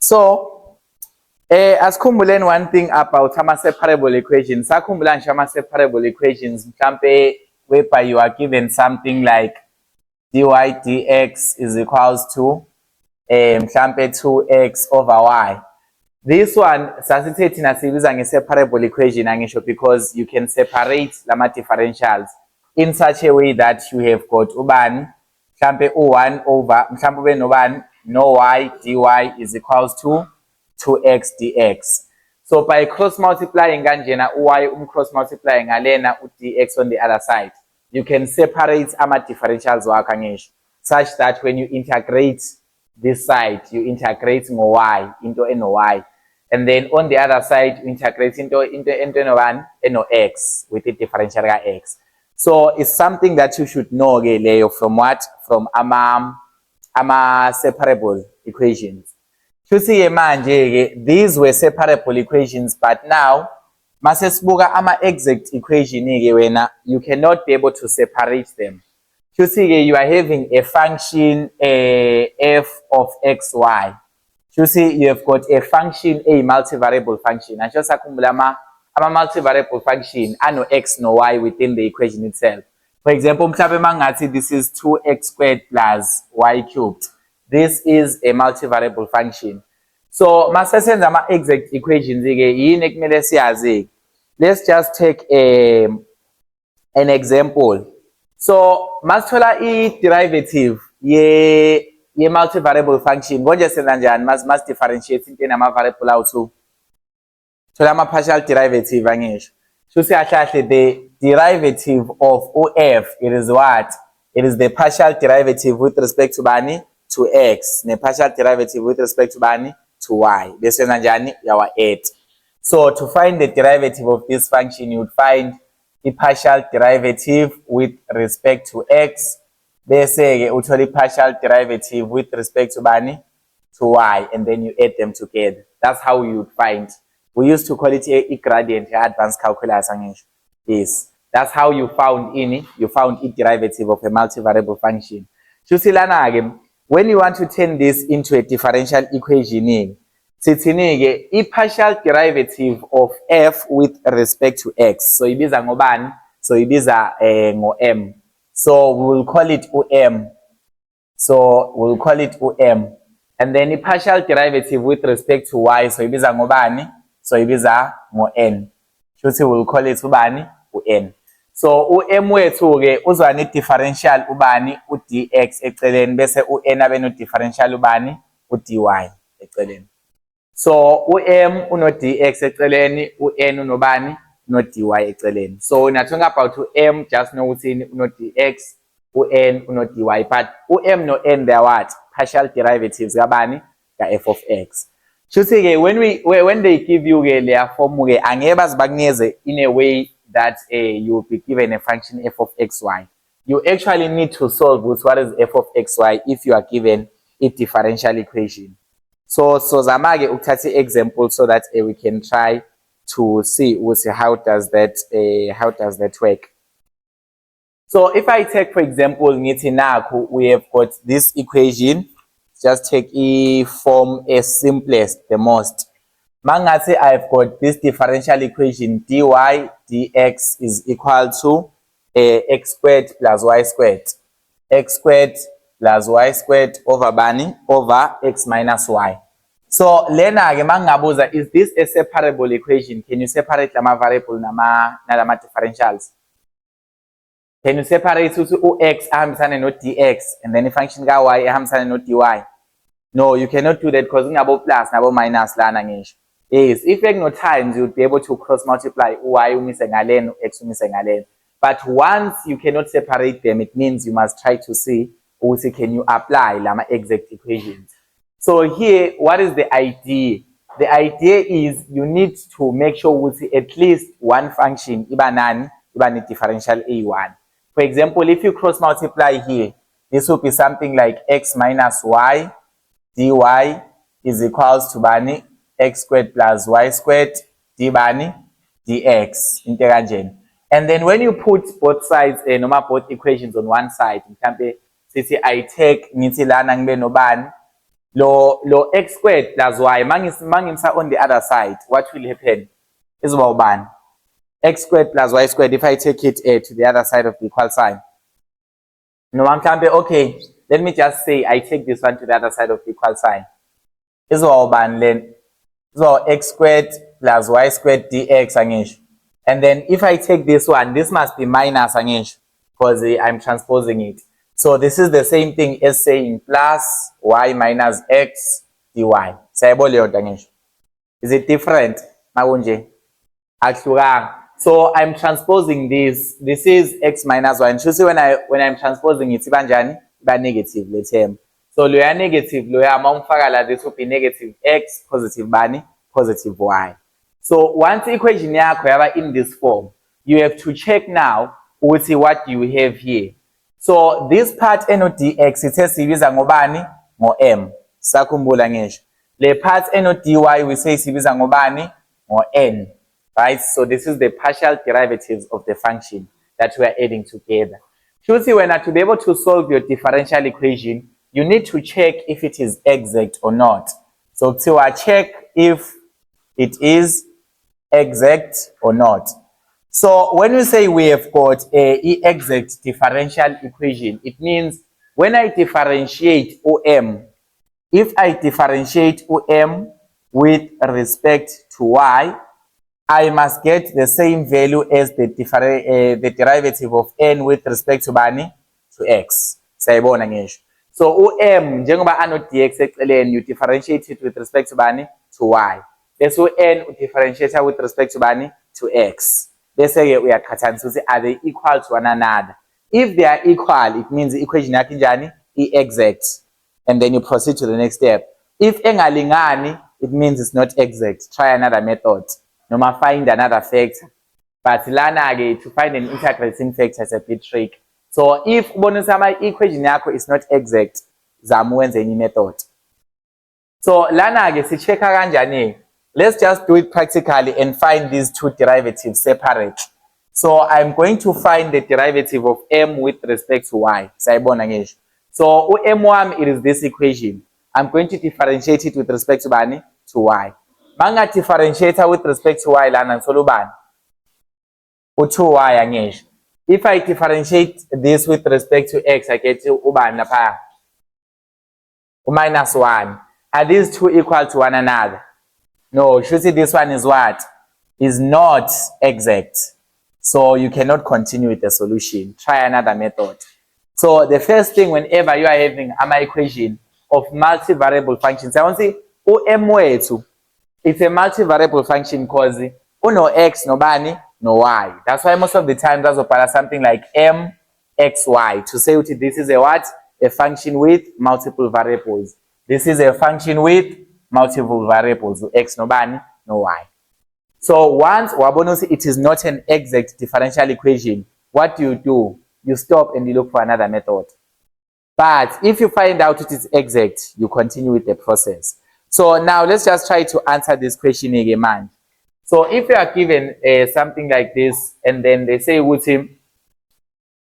So asikhumbuleni one thing about ama-separable equations. Sakhumbula nje ama-separable equations mhlampe whereby you are given something like dy dx is equals to mhlampe 2x over y. This one sasithe thina siyibiza nge-separable equation angisho because you can separate lama differentials in such a way that you have got ubani mhlampe u1 over mhlampe ube nobani no y dy is equals to 2x dx. So by cross multiplying kanjena uy cross multiplying ngalena udx on the other side, you can separate ama differentials wakho ngisho such that when you integrate this side you integrate ngo-y into eno-y, and then on the other side you integrate into eno-1 eno-x with the differential ka-x. So it's something that you should know ke leyo from what? From ama separable equations. Shuthi ke manje ke these were separable equations, but now mase sibuka ama exact equation ke wena you cannot be able to separate them. Shuthi ke you are having a function f of xy. Shuthi you have got a function, a multivariable function. And just sakhumbula ama multivariable function ano x no y within the equation itself. For example, mhlambe mangathi this is 2x squared plus y cubed. This is a multivariable function. So mase senza ama exact equations ke yini ekumele siyazi. Let's just take an example. So masithola i-derivative ye multivariable function konje senza njani mas differentiate into nama variable awu2. Thola ama partial derivative angisho. Shuthi kahle the derivative of of it is what? It is the partial derivative with respect to bani? To x. Ne partial derivative with respect to bani? To y. Bese senza njani? Yawa 8. So to find the derivative of this function, you would find the partial derivative with respect to x. Bese ke uthola partial derivative with respect to bani? To y, and then you add them together. That's how you would find. We used to call it a gradient, advanced calculus angisho. Yes, that's how you found a derivative of a multivariable function. Shuthi lana ke when you want to turn this into a differential equation, sithini ke a partial derivative of f with respect to x. So ibiza ngobani? So ibiza ngo-m. So we will call it um. So we'll call it um. And then a partial derivative with respect to y. So ibiza ngobani? So ibiza ngo-n. Shuthi we'll call it ubani? U-n. So u-m wethu ke uzwa ne differential ubani? U-dx eceleni bese u-n abe no differential ubani? U-dy eceleni. So u-m uno dx eceleni, u-n unobani? No dy eceleni. So na talking about u-m, just know ukuthi uno dx, u-n uno dy, but u-m no n they are what? Partial derivatives kabani? Ka f of x. Shuthi ke when they give you ke leya form ke angeke bazibakunikeze in a way that you will be given a function f of xy. You actually need to solve with what is f of xy if you are given a differential equation. So zama ke ukuthatha example so that we can try to see how does that work. So if I take for example ngithi nakho we have got this equation, just take a form as simplest, the most. Mangathi I've got this differential equation dy dx is equal to x squared plus y squared. X squared plus y squared over bani over x minus y. So lena ke mangabuza, is this a separable equation? Can you separate lama variable nalama differentials? Can you separate u-x ahambisane no dx and then function ka y ahambisane no dy? No, you cannot do that because ngabo plus nabo minus lana ngisho. Yes, if no times you would be able to cross multiply y umise ngalena, x umise ngalena. But once you cannot separate them, it means you must try to see also can you apply lama exact equations. So here, what is the idea? The idea is you need to make sure with at least one function iba differential a1. For example, if you cross multiply here, this will be something like x minus y dy is equals to bani x squared plus y squared d bani dx into kanjena. And then when you put both sides both equations on one side, mhlambe sithi I take ngithi lana ngibe nobani lo x squared plus y mangimsa on the other side, what will happen? Izoba ubani? X squared plus y squared if I take it to the other side of the equal sign. No, okay, let me just say I take this one to the other side of the equal sign. Izoba ubani then? So x squared plus y squared dx angisho. And then if I take this one, this must be minus angisho because I'm transposing it. So this is the same thing as saying plus y minus x dy. Is it different? So I'm transposing this. This is x minus y. And you see when I'm transposing it, it's negative, let's say. So loya negative, loya mawumfaka this will be negative x, positive bani, positive y. So once equation yakho yaba in this form, you have to check now what you have here. So this part eno dx ithe sibiza ngobani? Ngo m. Sakhumbula ngisho. Le part eno dy we say sibiza ngobani? Ngo n. Right? So this is the partial derivatives of the function that we are adding together. Should see when to be able to solve your differential equation, you need to check if it is exact or not. So to check if it is exact or not. So when we say we have got a exact differential equation, it means when I differentiate OM, if I differentiate OM with respect to y, I must get the same value as the derivative of n with respect to bani, to x. Sayibona ngisho. So m njengoba ano dx eceleni, you differentiate it with respect to bani, to y. Bese n differentiate with respect to bani, to x. Bese ke uyaqhathanisa ukuthi are they equal to one another. If they are equal, it means the equation yakho injani, exact. And then you proceed to the next step. If engalingani, it means it's not exact. Try another method. Noma find another factor. But lana ke to find an integrating factor is a bit tricky. So if ubonisa equation yakho is not exact, zama wenze enye method. So lana ke si checka kanjani? Let's just do it practically and find these two derivatives separate. So I'm going to find the derivative of m with respect to y. Sayibona ngisho. So m1 it is this equation. I'm going to differentiate it with respect to bani, to y. Manga differentiator with respect to y lana ngithola ubani? U2y angisho. If I differentiate this with respect to x, I get ubani lapha? Minus 1. Are these two equal to one another? No, you should see this one is what? Is not exact. So you cannot continue with the solution. Try another method. So the first thing whenever you are having an equation of multivariable functions, I want to say m wethu, it's a multivariable function because no x, no bani, no y. That's why most of the time that's opera something like m x y to say this is a what? A function with multiple variables. This is a function with multiple variables, x, no bani, no y. So once wabonosi it is not an exact differential equation, what do? You stop and you look for another method. But if you find out it is exact, you continue with the process. So now let's just try to answer this question again, man. So if you are given something like this, and then they say,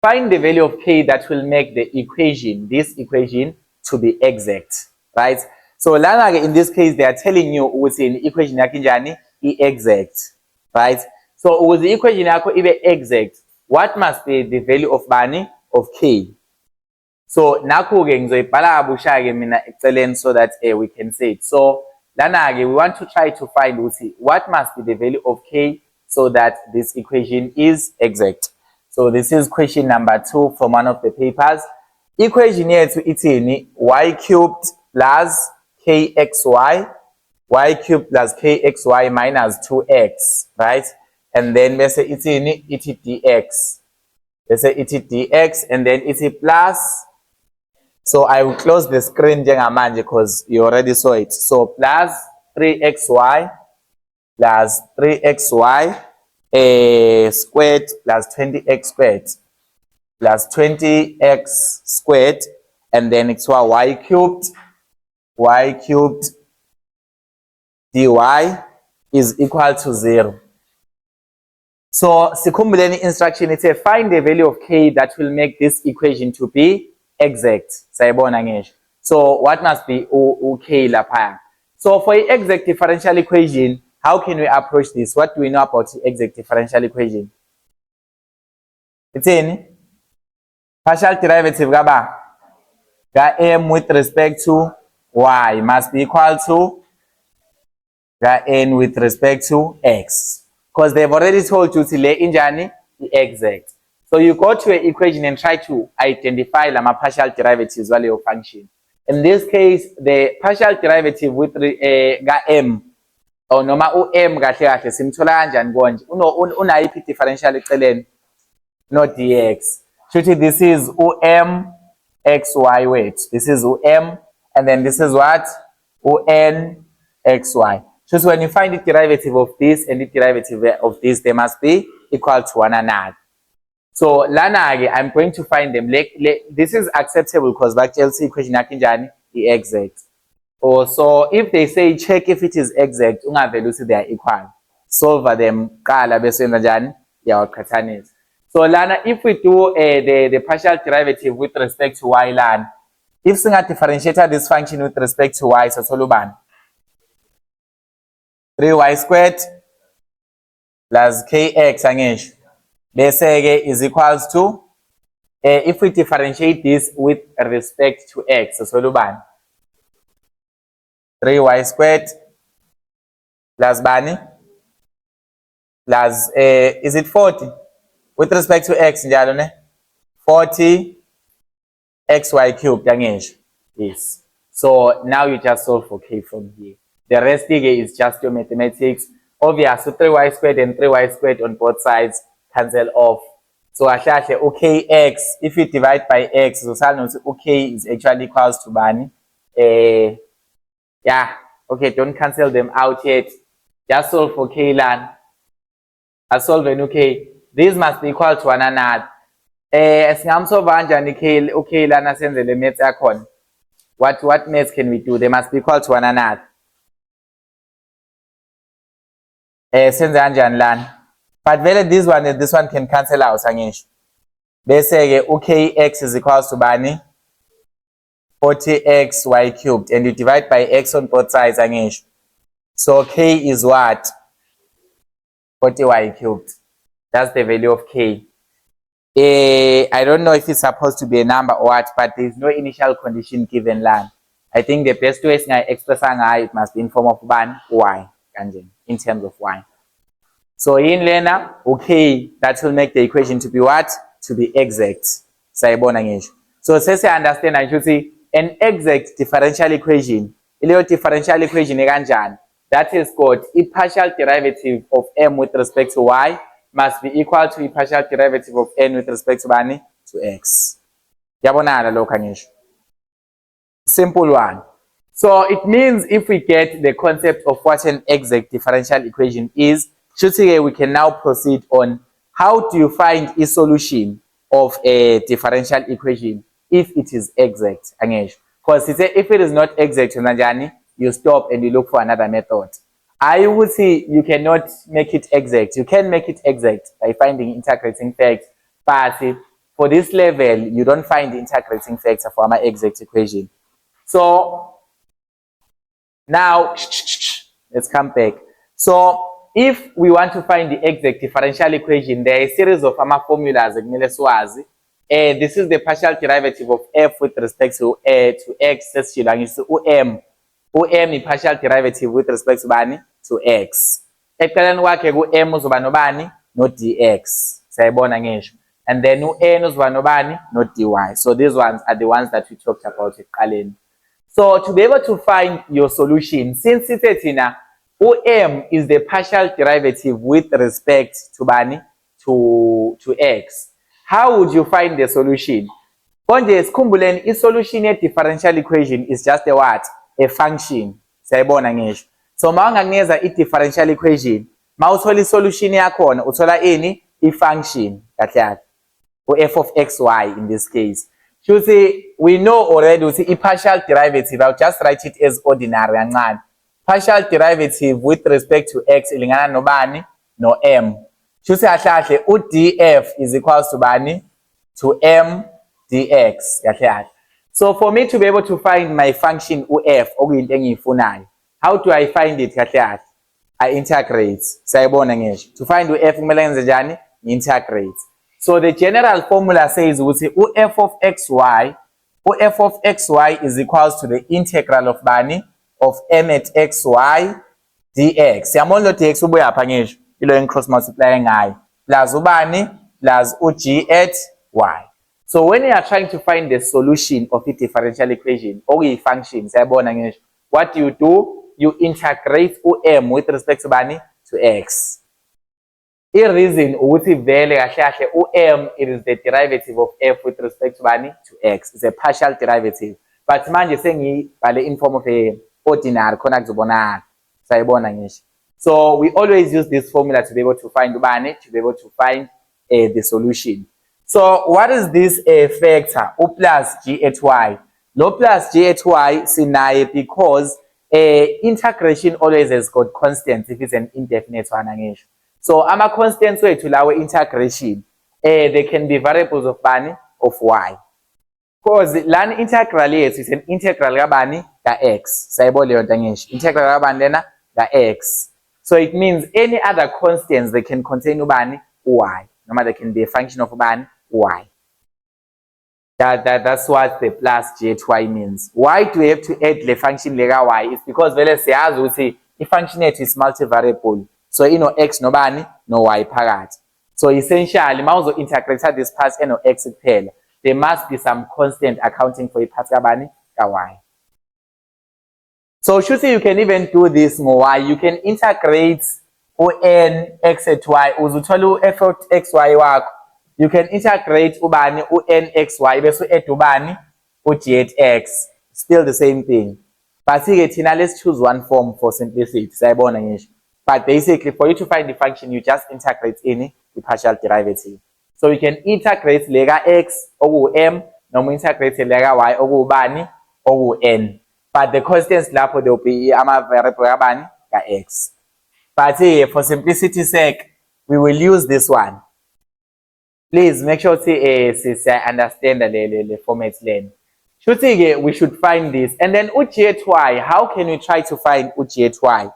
find the value of k that will make the equation, this equation, to be exact, right? So in this case, they are telling you within equation yakinjani exact, right? So with the equation yako ibe exact, what must be the value of bani, of k? So naku ke ngizoyibhala kabusha ke mina eceleni so that we can say it. So lana ke we want to try to find what must be the value of k so that this equation is exact. So this is question number 2 from one of the papers. Equation yethu ithini? Y cubed plus kxy, y cubed plus kxy minus 2x, right? And then bese ithini? Ithi dx. Bese ithi dx and then ithi plus. So I will close the screen njengamanje because you already saw it. So plus 3xy plus 3xy squared plus 20x squared plus 20x squared, and then it's y cubed dy is equal to 0. So sikhumbuleni instruction, it says find the value of k that will make this equation to be exact. Sayibona ngisho. So what must be k lapha? So for the exact differential equation, how can we approach this? What do we know about the exact differential equation? It's in partial derivative ga m with respect to y must be equal to n with respect to x. Because they've already told you to lay injani the exact. So you go to an equation and try to identify the partial derivatives value of function. In this case, the partial derivative with m or noma m kahle kahle simthola kanjani konje unayiphi differential eceleni no dx. Shuthi this is m xy wait. This is m and then this is what n xy. So when you find the derivative of this and the derivative of this, they must be equal to one another. So lana I'm going to find them. This is acceptable because back LC equation yakinjani the exact. Or so if they say check if it is exact, ungavele uthi they are equal. Solve them qala bese wenza njani? Yawaqhathanisa. So lana if we do the partial derivative with respect to y lana, if singa differentiate this function with respect to y so solubani 3y squared plus kx angisho bese ke is equals to if we differentiate this with respect to x so lubani 3y squared plus bani plus is it 40 with respect to x njalo ne 40 xy cubed angisho. Yes, so now you just solve for k from here. The rest here is just your mathematics. Obvious, so 3y squared and 3y squared on both sides cancel off. So kx, if you divide by x, so k is actually equals to bani. Yeah, okay, don't cancel them out yet. Just solve for k lan. I solve an okay. These must be equal to one another. Singamsolve kanjani k lana senze le maths yakhona. What maths can we do? They must be equal to one another. Senze kanjani lana. But vele this one can cancel out angisho. Bese ke kx is equals to bani 40xy cubed and you divide by x on both sides angisho. So k is what? 40y cubed. That's the value of k. I don't know if it's supposed to be a number or what, but there's no initial condition given land. I think the best way to express it must be in form of y, in terms of y. So in Lena, okay, that will make the equation to be what? To be exact. So since I understand, I should say an exact differential equation. Differential equation that is called a partial derivative of m with respect to y must be equal to a partial derivative of n with respect to bani to x. Yabonana lo kangisho. Simple one. So it means if we get the concept of what an exact differential equation is, we can now proceed on how do you find a solution of a differential equation if it is exact. Because if it is not exact, you stop and you look for another method. I would say you cannot make it exact. You can make it exact by finding integrating facts, but for this level, you don't find the integrating factor for my exact equation. So now let's come back. So if we want to find the exact differential equation, there are a series of formulas. This is the partial derivative of f with respect to x. M is partial derivative with respect to bani to x. Eceleni kwakhe m uzoba nobani no dx. Sayibona ngisho. And then n uzoba nobani no dy. So these ones are the ones that we talked about ekuqaleni. So to be able to find your solution, since it's m is the partial derivative with respect to bani to x. How would you find the solution? Konje sikhumbuleni isolution ye differential equation is just a what? A function. Sayibona ngisho. So mawungakunikeza I differential equation, mawuthola isolution yakhona uthola ini I function kahle kahle. F of xy in this case. You see, we know already we see a partial derivative. I'll just write it as ordinary kancane. Partial derivative with respect to x ilingana nobani no m. You see kahle df is equals to bani to m dx kahle kahle. So for me to be able to find my function f okuyinto engiyifunayo, how do I find it kahle kahle? I integrate. Sayibona ngisho. To find f kumele ngenze njani? Integrate. So the general formula says ukuthi f of xy, f of xy is equals to the integral of bani of m at xy dx. Siyabona lo dx ubuya apha ngisho. Ilo en cross multiply ngayo. Plus ubani plus g at y. So when you are trying to find the solution of the differential equation or a function, what do? You integrate m with respect to bani to x. The reason m is the derivative of f with respect to bani to x. It's a partial derivative. But manje sengi in form of a ordinary so we always use this formula to be able to find bani, to be able to find the solution. So what is this factor? O plus g at y. No plus g at y sinaye because integration always has got constants if it's an indefinite one. So ama constants wethu lawo integration they can be variables of bani of y. Because lana integral yethu is an integral kabani ka x. Sayibona leyo nto ngisho. Integral kabani lena ka x. So it means any other constants they can contain ubani y. No matter they can be a function of ubani y. That's what the plus g at y means. Why do we have to add the function lega y? It's because vele siyazi ukuthi i-function yethu is multivariable. So ino x no bani no y phakathi. So essentially mawuzo integrate this part eno x kuphela, there must be some constant accounting for i-part kabani ka y. So shuthi you can even do this ngo-y. You can integrate u-n x at y uzuthola u-f of xy wakho. You can integrate ubani u-nxy bese u-add ubani u-g at x. Still the same thing. But thina let's choose one form for simplicity. Sayibona ngisho. But basically for you to find the function you just integrate in the partial derivative. So you can integrate lega x oku-m noma integrate lega y okubani oku-n. But the constants lapho there will be ama variable kabani ka x. But for simplicity's sake we will use this one. Please make sure to understand the format then. We should find this. And then u-g at y, how can we try to find u-g at y?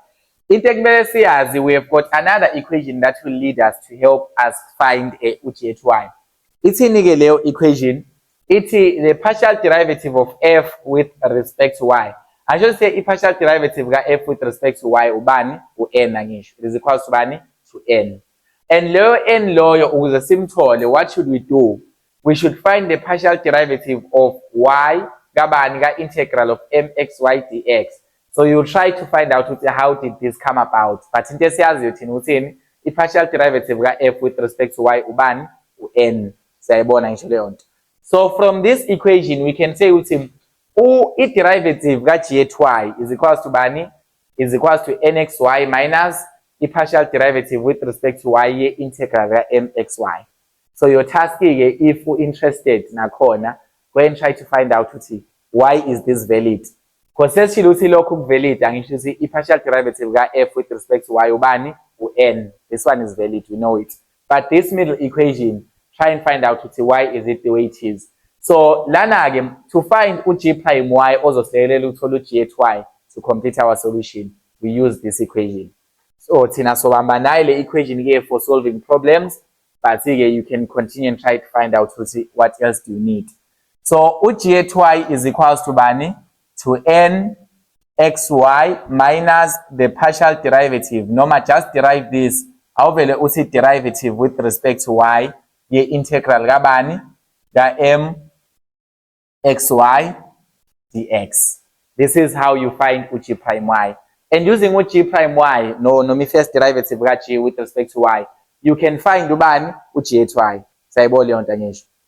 In Tekmele we have got another equation that will lead us to help us find u-g at y. It's in the equation. It's the partial derivative of f with respect to y. I should say the partial derivative of f with respect to y ubani u-n angisho. It is equal to bani to n. And low n low with the simple, what should we do? We should find the partial derivative of y gabani integral of mxy dx. So you try to find out how did this come about. But in this case, the partial derivative of f with respect to y ubani n. So from this equation, we can say the derivative of g at y is equals to bani is equals to nxy minus the partial derivative with respect to y integral mxy. So your task is, if you're interested nakhona, go and try to find out why is this valid. Because since you look valid, and you see the partial derivative of f with respect to y ubani n. This one is valid, we know it. But this middle equation, try and find out why is it the way it is. So lana again, to find g prime y also say g at y to complete our solution, we use this equation. So tina sobamba naile equation here for solving problems, but you can continue and try to find out what else do you need. So g at y is equals to bani to n xy minus the partial derivative. Noma just derive this. However, usi derivative with respect to y ye integral kabani ga m xy dx. This is how you find g prime y. And using g prime y, no first derivative g with respect to y, you can find ubani g at y.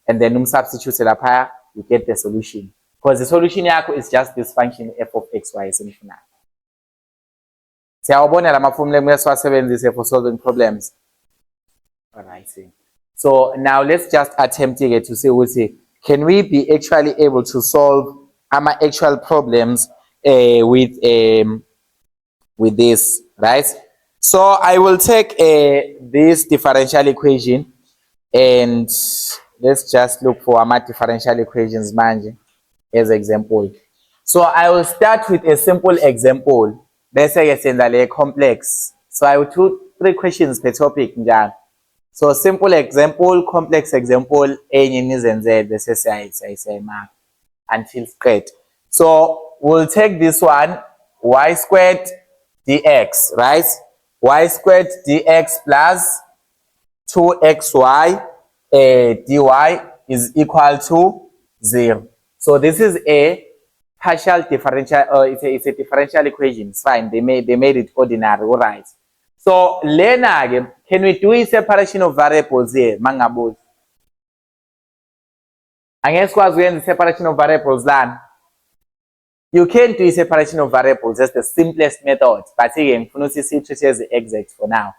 And then substitute lapha, you get the solution. Because the solution is just this function f of xy semifinal. Siyawabona la mafomula esiwasebenzise for solving problems. Alright. So now let's just attempt to see can we be actually able to solve our actual problems with this, right? So I will take this differential equation and let's just look for our differential equations manje. as example. So I will start with a simple example. Bese ke senza le complex. So I will do 3 questions per topic njalo. So simple example, complex example, enye nizenze bese siyayimark until straight. So we'll take this one, y squared dx, right? Y squared dx plus 2xy dy is equal to 0. So this is a partial differential, it's a differential equation. It's fine. They made it ordinary, all right. So lena, can we do a separation of variables here? Mangabuzi. Angeke sikwazi ukwenza separation of variables lana. You can do a separation of variables. That's the simplest method. But again, ngifuna ukuthi siyitreat as exact for now.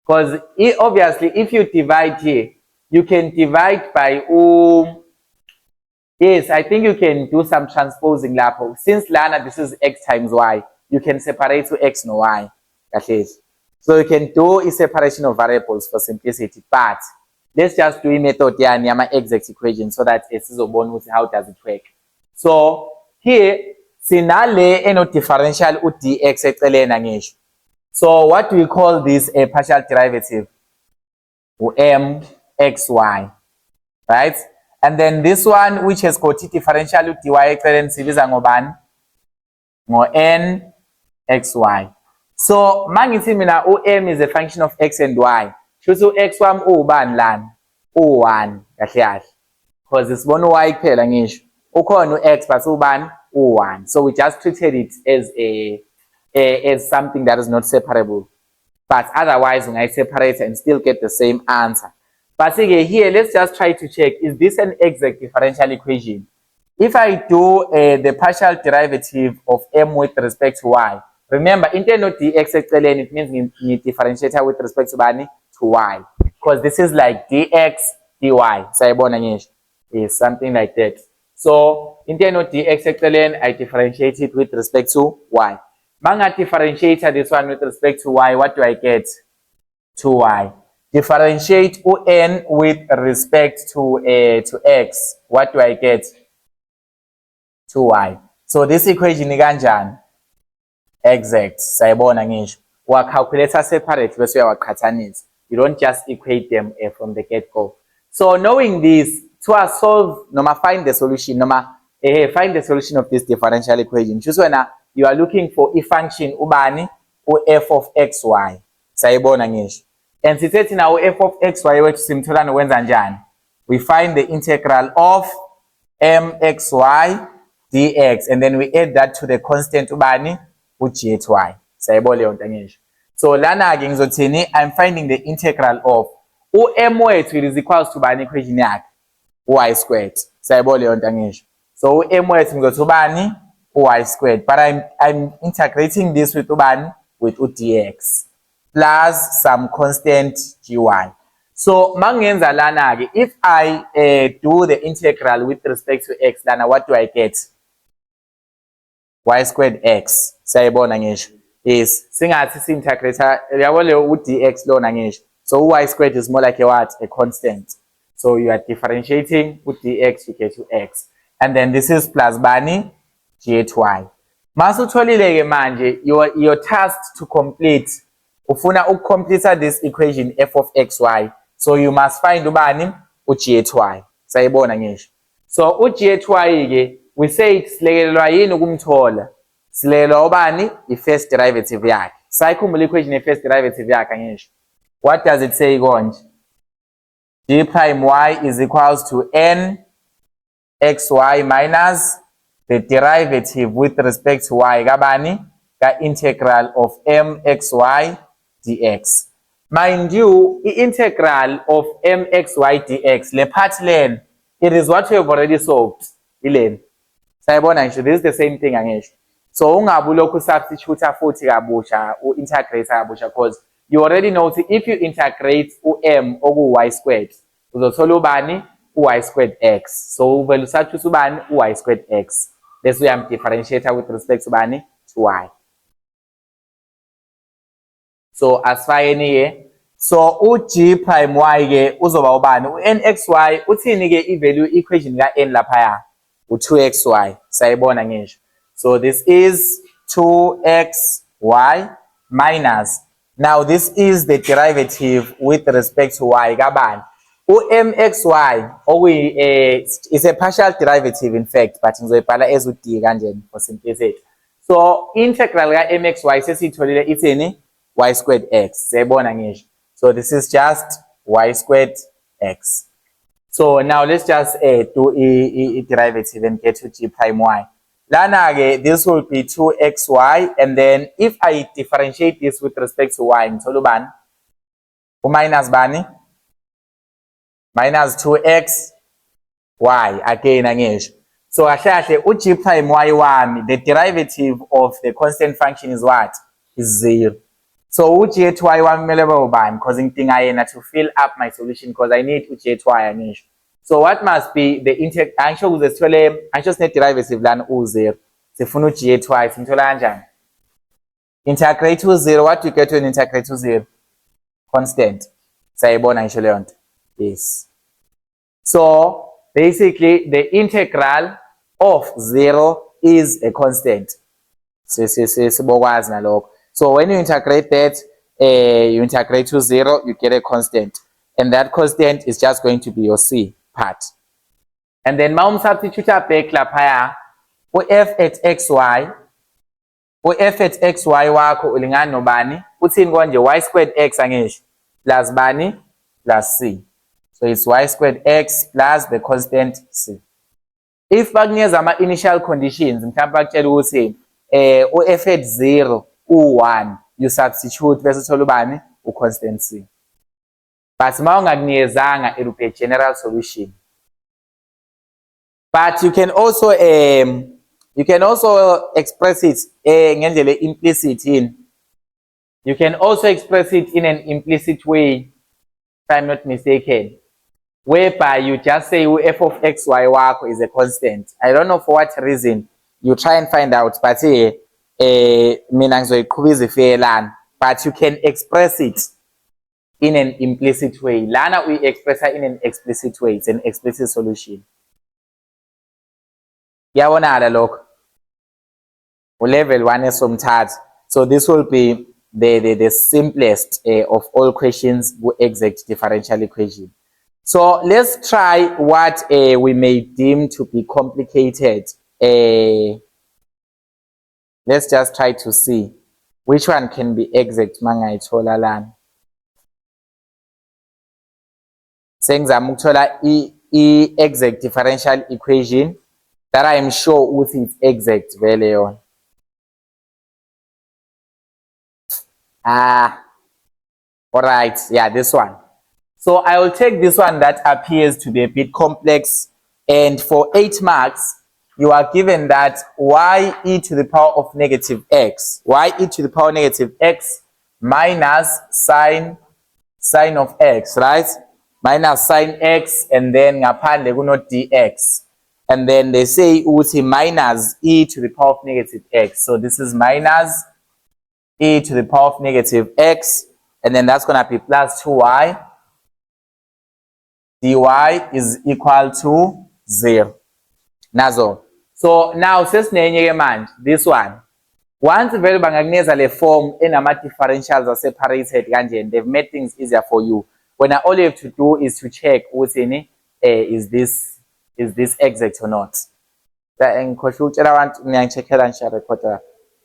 Because obviously, if you divide here, you can divide by yes, I think you can do some transposing lapho. Since lana this is x times y, you can separate to x no y. So you can do a separation of variables for simplicity. But let's just do a method here and yama exact equation so that it's how does it work. So here, sinale eno differential dx eceleni ngisho. So what do we call this a partial derivative? mxy, right? And then this one which has got differential dy eceleni sibiza ngobani? Nxy. So mangithi mina m is a function of x and y. Shuthi x wami ubani lana? U1 kahle kahle. Because isibona y kuphela ngisho. Ukhona x but ubani? U1. So we just treated it as something that is not separable. But otherwise, when I separate and still get the same answer. But again, here, let's just try to check, is this an exact differential equation? If I do the partial derivative of m with respect to y, remember, intendo dx eceleni, it means you differentiate with respect to bani? To y. Because this is like dx, dy. Sayibona ngisho. Is something like that. So, intendo dx eceleni, I differentiate it with respect to y. Manga differentiate this one with respect to y, what do I get? 2y. Differentiate n with respect to x, what do I get? 2y. So this equation is kanjani? Exact. Sayibona ngisho. Wa calculate separate bese uyawaqhathanisa. You don't just equate them from the get-go. So knowing this, to solve noma find the solution find the solution of this differential equation. Just when you are looking for a function ubani f of xy. Sayibona ngisho. And sithethe now f of xy wethu simthola nokwenza njani? We find the integral of mxy dx and then we add that to the constant ubani gy. Sayibona leyo nto ngisho. So lana ke ngizothini, I'm finding the integral of m wethu is equals to bani equation yakhe? Y squared. Sayibona leyo nto ngisho. So m wethu ngizothi ubani? Y squared. But I'm integrating this with ubani? With dx plus some constant gy. So mangenza lana ke, if I do the integral with respect to x lana, what do I get? Y squared x. Sayibona ngisho. Yes, singathi si-integrator yabo leyo u-dx lona ngisho. So y squared is more like a what? A constant. So you are differentiating with dx, you get to x. And then this is plus bani gy. Masutholile ke manje, you're tasked to complete. Ufuna ukomplete this equation f of xy. So you must find ubani u-gy. Sayibona ngisho. So u-gy ke, we say silekelelwa yini ukumthola? Silekelelwa ubani? I-first derivative yakhe. Sayikhumbula equation ye-first derivative yakhe ngisho. What does it say konje? G prime y is equals to n xy minus the derivative with respect to y kabani? Ka integral of mxy dx. Mind you, the integral of mxy dx, le part len, it is what we have already solved. Ilen. Sayibona ngisho, this is the same thing angisho. So ungabe ulokhu substitute futhi kabusha u-integrate kabusha, because you already know if you integrate m oku-y squared, uzothola ubani? U-y squared x. So uvele usubstitute ubani? U-y squared x. Bese uyam-differentiate with respect to ubani? To y. So asifakeni ke. So u-g prime y ke uzoba ubani? U-nxy uthini ke i-value equation ka-n laphaya? u-2xy. Sayibona ngisho. So this is 2xy minus. Now this is the derivative with respect to y kabani. U-mxy is a partial derivative in fact, but ngizoyibhala as u-d kanjeni for simplicity. So integral ka-mxy sesiyitholile ithini? Y squared x. Sayibona ngisho. So this is just y squared x. So now let's just do a derivative and get to g prime y. Lana, this will be 2xy, and then if I differentiate this with respect to y, ngithola minus bani? Minus 2x y again angisho. So kahle u-g prime y wami, the derivative of the constant function is what? Is 0. So u-g at y wami kumele ubani? Because ngidinga yena to fill up my solution because I need u-g at y angisho. So what must be the integral? Angisho ukuze sithole angisho sine derivative lana u0. Sifuna u-g at y simthola kanjani? Integrate u0, what do you get when integrate u0? Constant. Sayibona ngisho leyo nto. Yes. So basically the integral of 0 is a constant. Sibokwazi nalokho. So when you integrate that, you integrate to 0, you get a constant. And that constant is just going to be your C part. And then ma substitute back laphaya, u-f at xy, u-f at xy wakho ulingana nobani? Uthini konje? Y squared x angisho. Plus bani? Plus C. So it's y squared x plus the constant C. If bakunikeza ama-initial conditions, mhlawumbe bakutshela ukuthi u-f at 0 u-1, you substitute bese uthola ubani? U-constant C. But ma ungakunikezanga, it will be a general solution. But you can also express it ngendlela implicit in. You can also express it in an implicit way, if I'm not mistaken, whereby you just say f of xy wakho is a constant. I don't know for what reason. You try and find out, but mina ngizoyiqhubisa ifelana. But you can express it in an implicit way. Lana we express it in an explicit way. It's an explicit solution. Yabonala lokho. Level 1 esomthathu. So this will be the simplest of all questions with exact differential equation. So let's try what we may deem to be complicated. Let's just try to see which one can be exact mangayithola lana. Sengizama ukuthola i-exact differential equation that I am sure ukuthi it's exact vele yona. Alright, yeah, this one. So I will take this one that appears to be a bit complex, and for 8 marks, you are given that y e to the power of negative x, y e to the power negative x minus sine of x, right? Minus sine x, and then ngaphandle kuno dx. And then they say uthi minus e to the power of negative x. So this is minus e to the power of negative x, and then that's going to be plus 2y. dy is equal to 0. Nazo. So now sesinenye ke manje, this one. Once vele bangakunikeza le form enama differentials are separated kanjeni, they've made things easier for you. When all you have to do is to check ukuthi is this exact or not.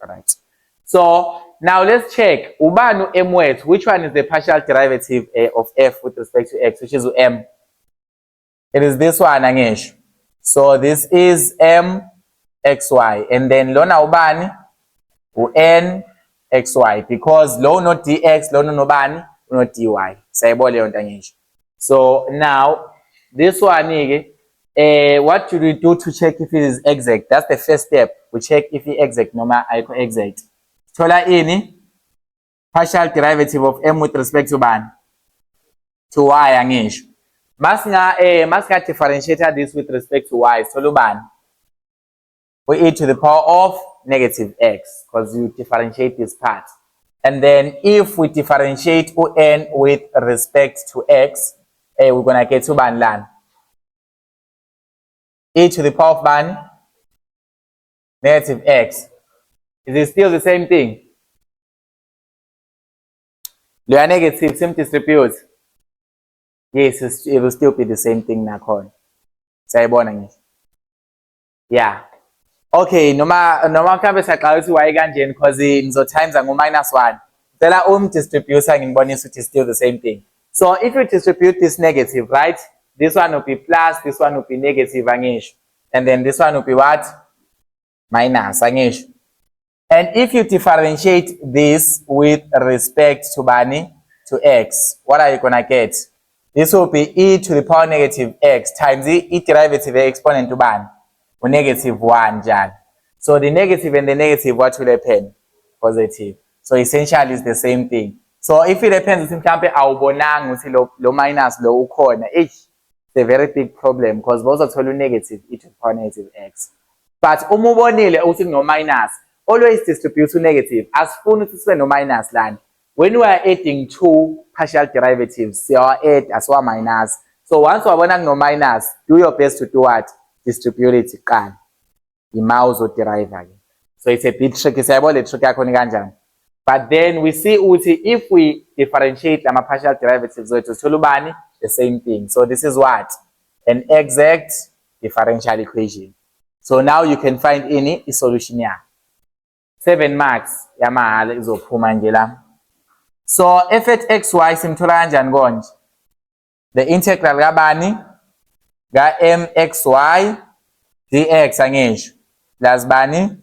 Alright. So now let's check. Ubanu m wethu, which one is the partial derivative of f with respect to x, which is m? It is this one angisho. So this is m xy, and then lona ubani n xy, because lo not dx, lo no bani not dy. Sayibona leyo nto angisho. So now this one what should we do to check if it is exact? That's the first step. We check if it is exact noma ayikho exact. Thola ini partial derivative of m with respect to bani? To y angisho. Masinga differentiate this with respect to y. Thola ubani? We e to the power of negative x, because you differentiate this part. And then if we differentiate n with respect to x, we're gonna get to ban lan. e to the power of bani, negative x. Is it still the same thing? Lo ya negative simdistribute. Yes, it will still be the same thing nakhona. Sayibona ngisho. Yeah. Okay, noma mhlambe siyaqala ukuthi why kanjeni because nizotimes ngo-1. Cela distributor ngibonise ukuthi still the same thing. So if you distribute this negative, right? This one will be plus, this one will be negative angisho. And then this one will be what? Minus angisho. And if you differentiate this with respect to bani, to x, what are you gonna get? This will be e to the power negative x times e derivative exponent to bani, or negative 1 njalo. So the negative and the negative, what will happen? Positive. So essentially it's the same thing. So if it happens ukuthi mhlambe awubonanga ukuthi lo minus lo ukhona, it's a very big problem because bozothola negative e to the power negative x. But uma ubonile ukuthi no minus, always distribute to negative. Asifuni ukuthi sibe no minus lana. When we are adding two partial derivatives, they are add as one minus. So once we are no minus, do your best to do what? Distribute it can. The mouse or derive again. So it's a bit tricky. But then we see if we differentiate the partial derivatives, so it's the same thing. So this is what? An exact differential equation. So now you can find any solution here. 7 marks. Yamahala izophuma nje la. So f at xy simthola kanjani konje? The integral kabani ga mxy dx angisho plus bani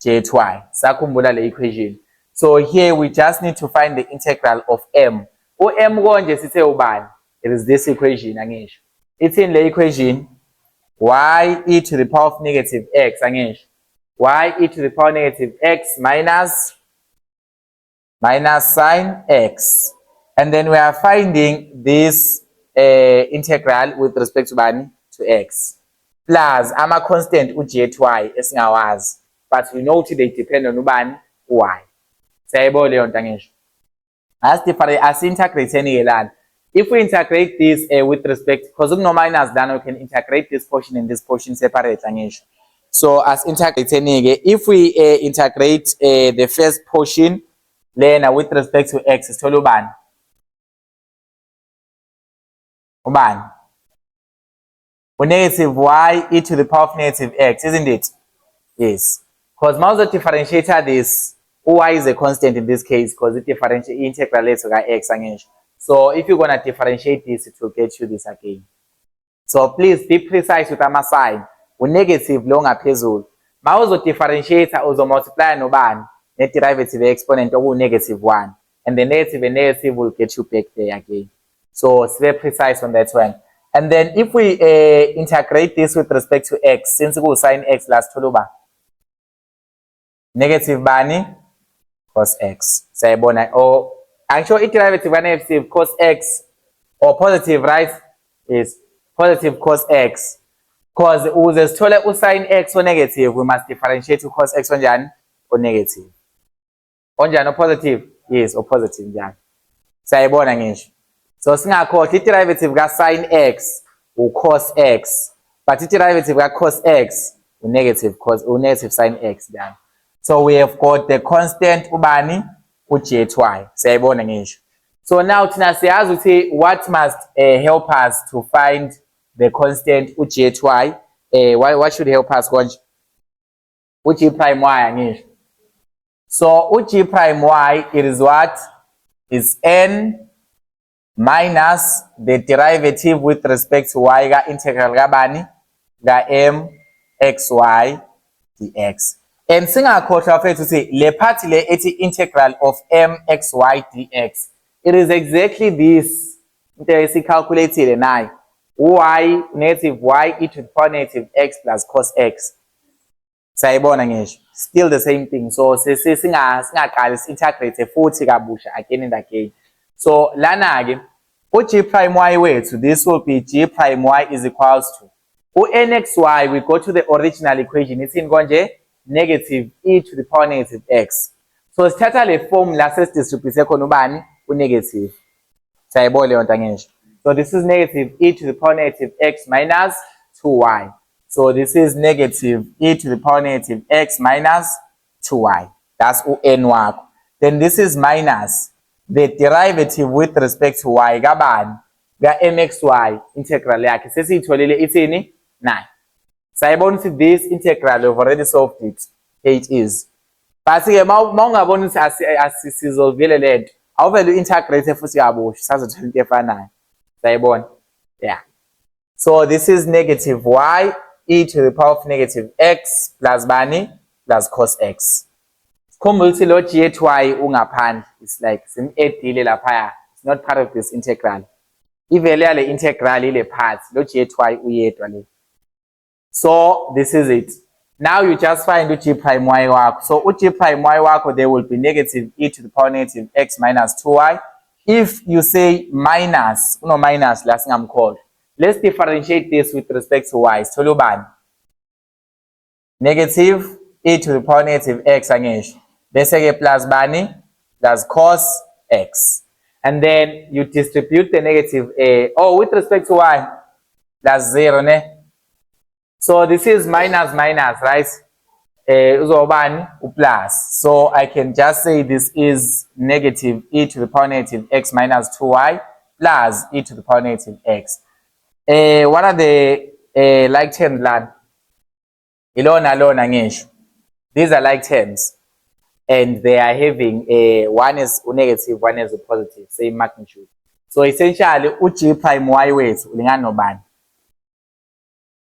j2y. Sakhumbula le equation. So here we just need to find the integral of m. M konje sithe ubani? It is this equation angisho. It's in the equation y e to the power of negative x angisho. Y e to the power negative x minus sine x. And then we are finding this integral with respect to bani, to x. Plus, ama constant j2y esingawazi. But we know they depend on ubani, y. Sayibona leyo nto angisho. As integrate any land. If we integrate this with respect, because no minus then we can integrate this portion and this portion separate angisho. So as integrate if we integrate the first portion then with respect to x is totally ubani. Negative y e to the power of negative x, isn't it? Yes. Because mouse differentiator this y is a constant in this case because it differentiates integral to x angisho. So if you're gonna differentiate this, it will get you this again. So please be precise with our sign. Negative lo ngaphezulu. Mawuzo differentiate uzo multiply nobani net derivative exponent oku negative 1 and the negative and negative will get you back there again. So it's very precise on that one. And then if we integrate this with respect to x, since we sin x last toluba negative bani cos x. Sayibona or actually derivative negative cos x or positive, right? Is positive cos x. Because uzesithole usine x or negative, we must differentiate to cos x onjani or negative. Onjani or positive? Yes, or positive njani. Sayibona ngisho. So singakhohlwa i-derivative ka sin x u cos x, but i-derivative ka cos x u negative sin x njani. So we have got the constant ubani u-j2y. Sayibona ngisho. So now thina siyazi ukuthi what must help us to find the constant j2y, what should help us konje? G prime y angisho. So g prime y, it is what? Is n minus the derivative with respect to y ga integral kabani ga m xy dx. And singakhohlwa mfethu ukuthi le part le ethi integral of m xy dx, it is exactly this into esicalculated nayo. Y negative y e to the power negative x plus cos x. Sayibona ngisho. Still the same thing. So singaqali integrate futhi kabusha again and again. So lana ke g prime y wethu, this will be g prime y is equals to nxy, we go to the original equation. It's in konje negative e to the power negative x. So sithatha le form la sesidistribute khona ubani u-negative. Sayibona leyo nto ngisho. So this is negative e to the power negative x minus 2y. So this is negative e to the power negative x minus 2y. That's n wakho. Then this is minus the derivative with respect to y kabani ka-mxy integral yakhe sesiyitholile ithini 9. Sayibona ukuthi this integral we've already solved it. 8 is. Basi-ke mawungabona ukuthi sizolvile lento awuvele u-integrate futhi kabusha sazothola into efanayo. Sayibona? Yeah. So this is negative y e to the power of negative x plus bani plus cos x. Sikhumbula ukuthi lo g at y ungaphandle. It's like sim-edile laphaya. It's not part of this integral. Ivele yale integral ile part. Lo g at y uyedwa le. So this is it. Now you just find u-g prime y wakho. So u-g prime y wakho there will be negative e to the power negative x minus 2y. If you say minus, minus la singamkholo. Let's differentiate this with respect to y. Sithola ubani? Negative e to the power negative x angisho. Bese ke plus bani? Plus cos x. And then you distribute the negative with respect to y, plus 0 ne? So this is minus minus, right? Uzobani plus. So I can just say this is negative e to the power negative x minus 2y plus e to the power negative x. What are the like terms lan? Ilona lona ngisho. These are like terms. And they are having one is negative, one is a positive, same magnitude. So essentially, u-g prime y wethu ulingana nobani?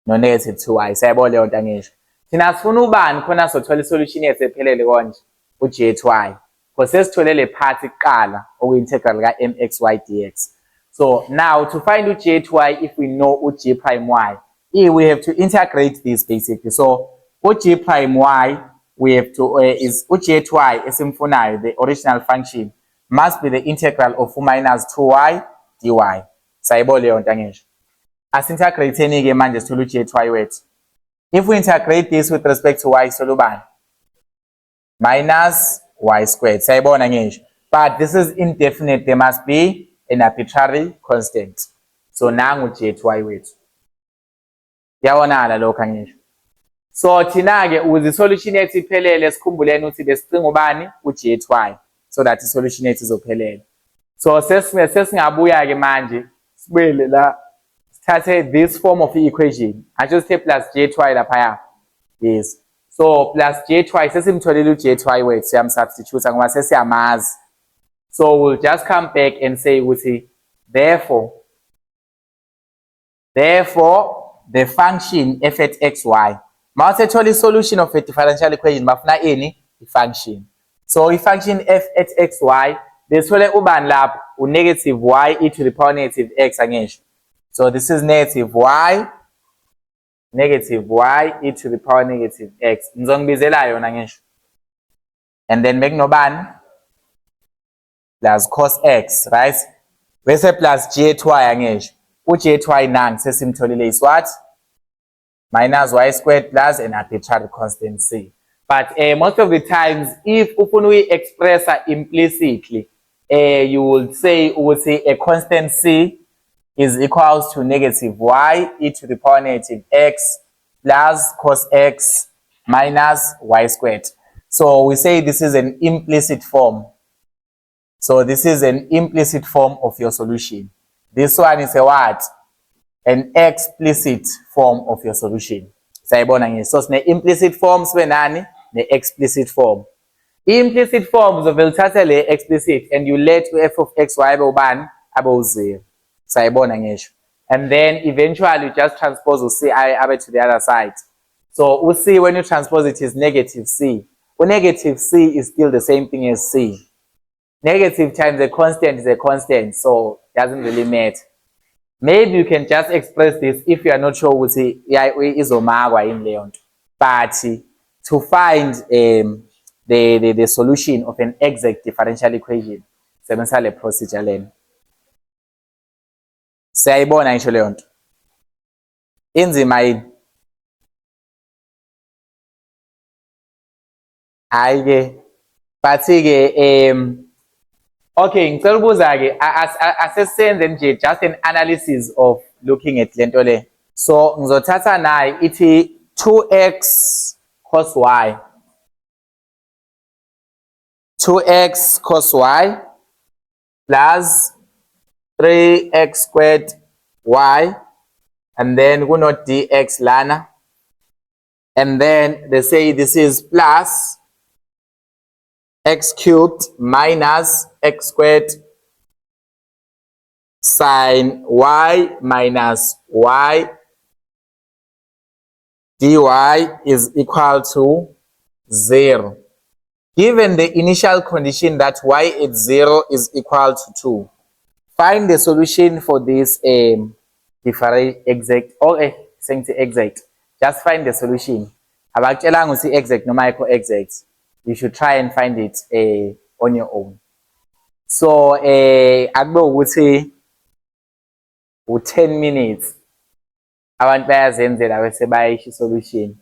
No negative 2y. Sayabona leyo nto angisho. Thina sifuna ubani khona sothola isolution yethu ephelele konje u-g at y. Because sesithole le part kuqala oku-integral ka-mxy dx. So now to find u-g at y, if we know u-g prime y, we have to integrate this basically. So u-g prime y, we have to is u-g at y esimfunayo, the original function must be the integral of minus 2y dy. Sayibona leyo nto angisho. Asintegrate ke manje sithola u-g at y wethu. If we integrate this with respect to y, sithola ubani? Minus y squared. Sayibona ngisho. But this is indefinite. There must be an arbitrary constant. So nangu u-g at y wethu. Yawonala lokho angisho. So thina ke ukuze isolution yethu iphelele sikhumbuleni ukuthi besicinga ubani u-g at y so that isolution yethu izophelele. So sesingabuya ke manje sibuyele la sithathe this form of equation. I just say plus g at y laphaya. Yes. So plus g at y sesimtholile u-g at y wethu siyamsubstitute ngoba sesiyamazi. So we'll just come back and say ukuthi therefore the function f at xy. Mawusethola solution of a differential equation bafuna ini? I-function. So i-function f at xy besithole ubani lapho u-negative y e to the power negative x angisho. So this is negative y e to the power negative x. Ngizongibizela yona ngisho. And then bekunobani? Plus cos x, right? Bese plus g at y angisho. U-g at y nangu sesimtholile is what? Minus y squared plus an arbitrary constant c. But most of the times, if we express implicitly, you will say a constant c is equals to negative y e to the power negative x plus cos x minus y squared. So we say this is an implicit form. So this is an implicit form of your solution. This one is a what? An explicit form of your solution. Sayibona ngisho. So sine implicit form sibe nani? Ne explicit form. Implicit forms uzovela uthathe le explicit and you let f of x y abe ubani? Abe u0. Sayibona ngisho. And then eventually you just transpose u-c abe to the other side. So u-c when you transpose it is negative c. Negative c is still the same thing as c. Negative times a constant is a constant, so it doesn't really matter. Maybe you can just express this if you are not sure what izomakwa in leyo nto. But to find the solution of an exact differential equation, sebenzisa le procedure lena. Siyayibona ngisho leyo nto. Inzima yini? Hayi ke. But ke okay, ngicela ukubuza ke asesenze nje just an analysis of looking at lento le. So ngizothatha nayo ithi 2x cos y. 2x cos y plus 3x squared y, and then kuno dx lana, and then they say this is plus x cubed minus x squared sine y minus y dy is equal to 0. Given the initial condition that y at 0 is equal to 2, find the solution for this exact or exact. Just find the solution. Abakutshelanga ukuthi exact noma ayikho exact. You should try and find it on your own. So akube ukuthi u 10 minutes abantu bayazenzela bese bayisho isolution.